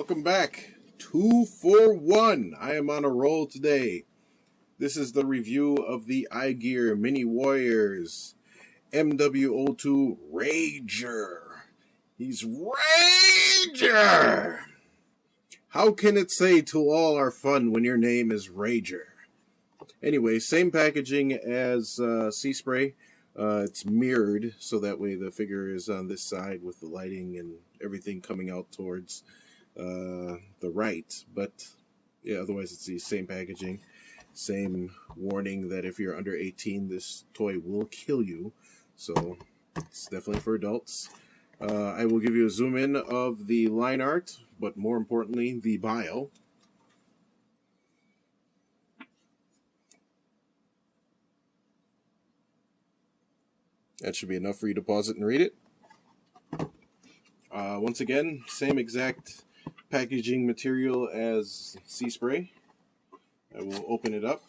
Welcome back. 2-for-1. I am on a roll today. This is the review of the iGear Mini Warriors MW-02 Rager. He's Rager! How can it say to all our fun when your name is Rager? Anyway, same packaging as Sea Spray. It's mirrored, so that way the figure is on this side with the lighting and everything coming out towards the right. But yeah, otherwise it's the same packaging. Same warning that if you're under 18, this toy will kill you. So it's definitely for adults. I will give you a zoom in of the line art, but more importantly, the bio. That should be enough for you to pause it and read it. Once again, same exact packaging material as Sea Spray. I will open it up.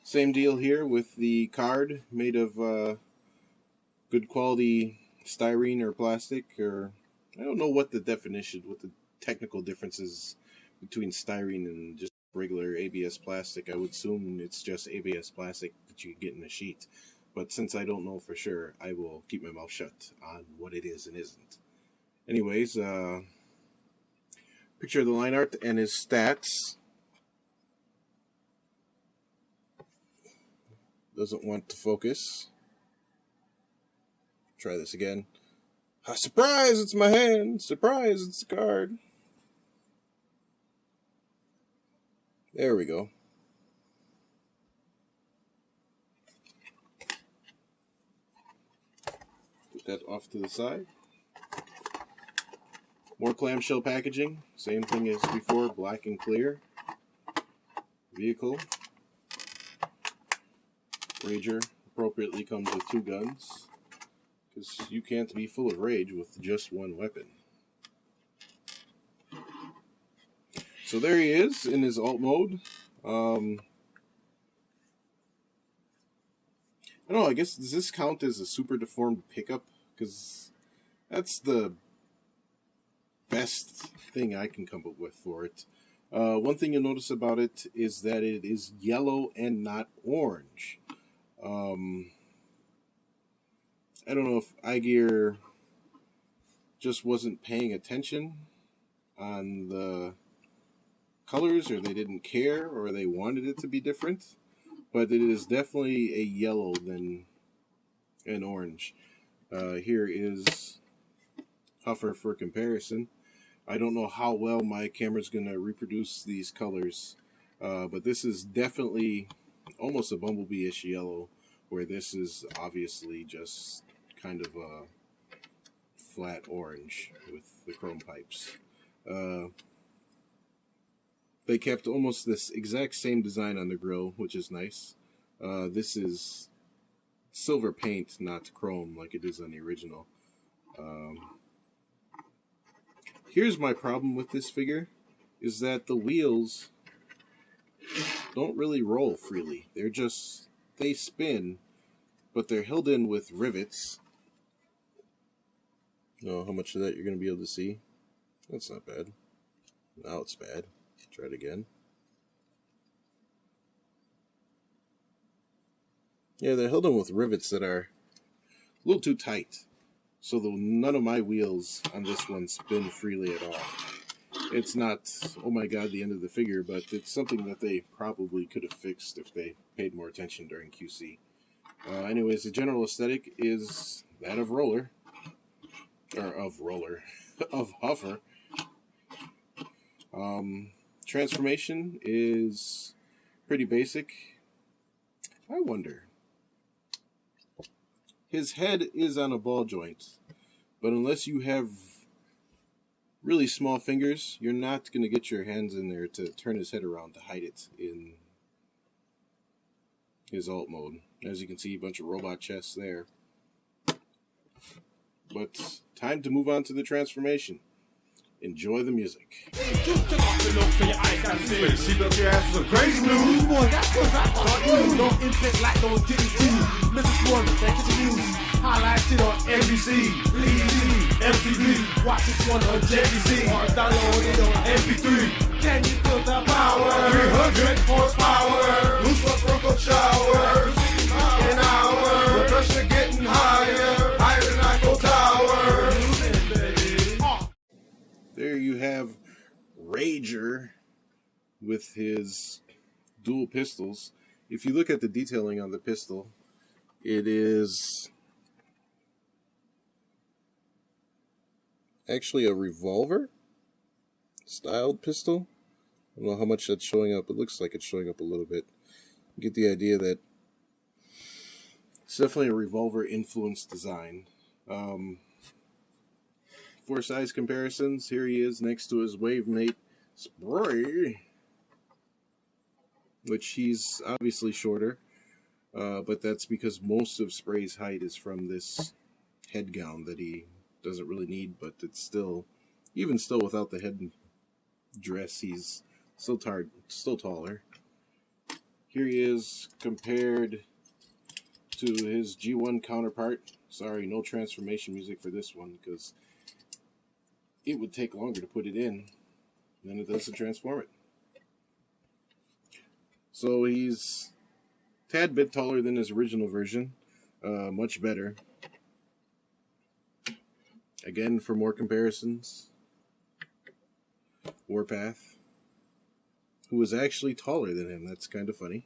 Same deal here with the card, made of good quality styrene or plastic, or I don't know what the definition, what the technical difference is between styrene and just regular ABS plastic. I would assume it's just ABS plastic that you get in a sheet. But since I don't know for sure, I will keep my mouth shut on what it is and isn't. Anyways, picture of the line art and his stats. Doesn't want to focus. Try this again. Surprise, it's my hand. Surprise, it's the card. There we go. Put that off to the side. More clamshell packaging. Same thing as before, black and clear. Vehicle. Rager appropriately comes with 2 guns, because you can't be full of rage with just one weapon. So there he is in his alt mode. I don't know, I guess, does this count as a super deformed pickup? Because that's the best thing I can come up with for it. One thing you'll notice about it is that it is yellow and not orange. I don't know if iGear just wasn't paying attention on the colors, or they didn't care, or they wanted it to be different, but it is definitely a yellow than an orange. Here is Huffer for comparison. I don't know how well my camera's going to reproduce these colors, but this is definitely almost a bumblebee-ish yellow, where this is obviously just kind of a flat orange with the chrome pipes. They kept almost this exact same design on the grill, which is nice. This is silver paint, not chrome like it is on the original. Here's my problem with this figure, is that the wheels don't really roll freely. They spin, but they're held in with rivets. Oh, how much of that you're going to be able to see? That's not bad. Now it's bad. Try it again. Yeah, they're held in with rivets that are a little too tight. So none of my wheels on this one spin freely at all. It's not, oh my god, the end of the figure, but it's something that they probably could have fixed if they paid more attention during QC. Anyways, the general aesthetic is that of Roller. Or of Roller. Of Huffer. Transformation is pretty basic. I wonder. His head is on a ball joint, but unless you have really small fingers, you're not going to get your hands in there to turn his head around to hide it in his alt mode. As you can see, a bunch of robot chests there. But time to move on to the transformation. Enjoy the music. so your eyes can see. She built your ass with crazy news. Boy, that's cause I thought you don't infect like no DDT. Mrs. One, that kitchen news. Highlighted on NBC, BET, MTV. Watch this one on JVC. Or download it on MP3. Can you feel the power? 300 horsepower. Loose one sprinkle shower. An hour. The pressure getting higher. Higher than Eiffel Tower. There you have Rager with his dual pistols. If you look at the detailing on the pistol, it is actually a revolver styled pistol. I don't know how much that's showing up. It looks like it's showing up a little bit. You get the idea that it's definitely a revolver influenced design. For size comparisons, here he is next to his Wavemate Spray, which he's obviously shorter, but that's because most of Spray's height is from this head gown that he doesn't really need, but it's still, even still without the head dress, he's still taller. Here he is compared to his G1 counterpart. Sorry, no transformation music for this one, because it would take longer to put it in than it does to transform it. So he's a tad bit taller than his original version, much better. Again, for more comparisons, Warpath, who was actually taller than him. That's kind of funny.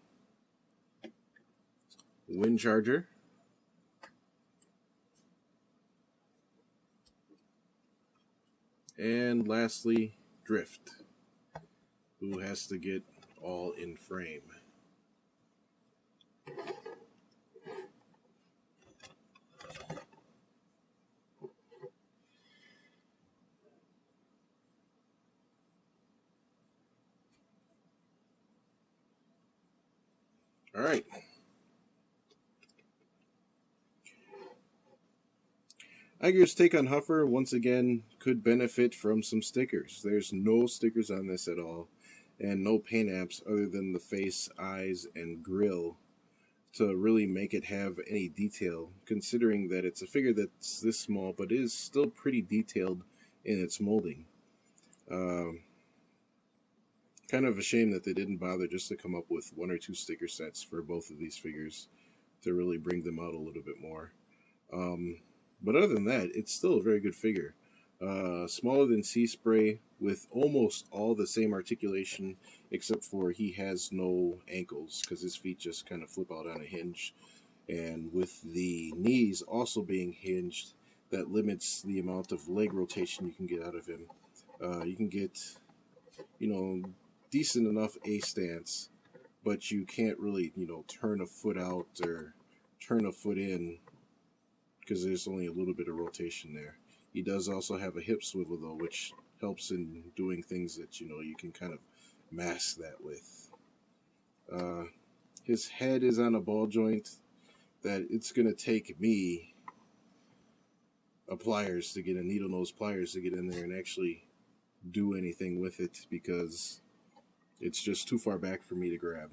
Windcharger. And lastly, Drift, who has to get all in frame. All right. iGear's take on Huffer, once again, could benefit from some stickers. There's no stickers on this at all, and no paint apps other than the face, eyes, and grill to really make it have any detail, considering that it's a figure that's this small, but is still pretty detailed in its molding. Kind of a shame that they didn't bother just to come up with 1 or 2 sticker sets for both of these figures to really bring them out a little bit more. But other than that, it's still a very good figure. Smaller than Sea Spray, with almost all the same articulation, except for he has no ankles, because his feet just kind of flip out on a hinge. And with the knees also being hinged, that limits the amount of leg rotation you can get out of him. You can get, decent enough A-stance, but you can't really, turn a foot out or turn a foot in, because there's only a little bit of rotation there. He does also have a hip swivel, though, which helps in doing things that, you can kind of mask that with. His head is on a ball joint that it's going to take me a needle nose pliers to get in there and actually do anything with it, because it's just too far back for me to grab.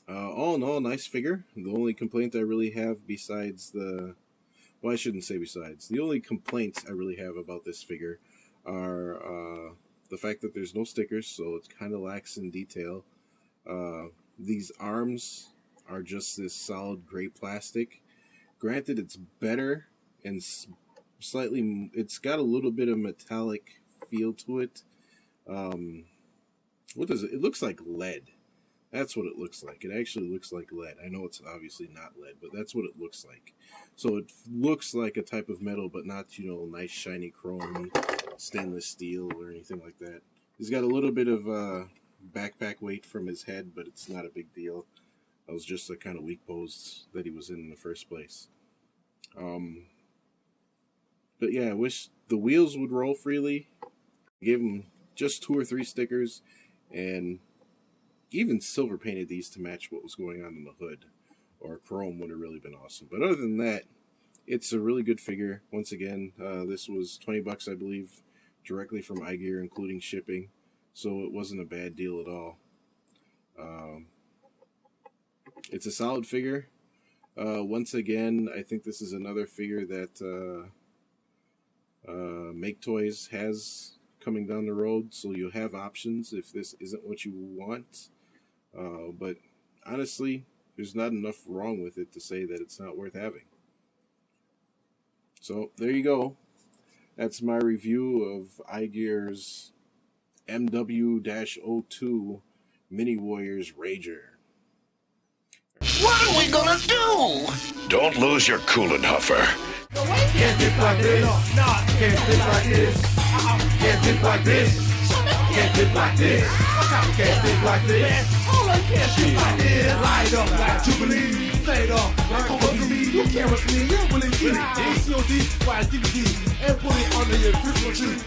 All in all, nice figure. The only complaint I really have the only complaints I really have about this figure are the fact that there's no stickers, so it kind of lacks in detail. These arms are just this solid gray plastic. Granted, it's better and it's got a little bit of metallic feel to it. What is it? It looks like lead. That's what it looks like. It actually looks like lead. I know it's obviously not lead, but that's what it looks like. So it looks like a type of metal, but not, nice shiny chrome, stainless steel, or anything like that. He's got a little bit of backpack weight from his head, but it's not a big deal. That was just a kind of weak pose that he was in the first place. But yeah, I wish the wheels would roll freely. Gave him just 2 or 3 stickers, and even silver painted these to match what was going on in the hood, or chrome would have really been awesome. But other than that, it's a really good figure. Once again, this was $20, I believe, directly from iGear, including shipping, so it wasn't a bad deal at all. It's a solid figure. Once again, I think this is another figure that Make Toys has coming down the road, so you'll have options if this isn't what you want. But honestly, there's not enough wrong with it to say that it's not worth having. So there you go. That's my review of iGear's MW-02 Mini Warriors Rager. What are we gonna do? Don't lose your coolant huffer. Can't dip like this. Can't dip like this. Can't dip like this. Can't dip like this. Can't dip like this. Can't dip like this. Light up like Jubilee. Fade off like Posabillity. You can't with me. You don't believe me. COD, why DVD, and put it under your Christmas tree.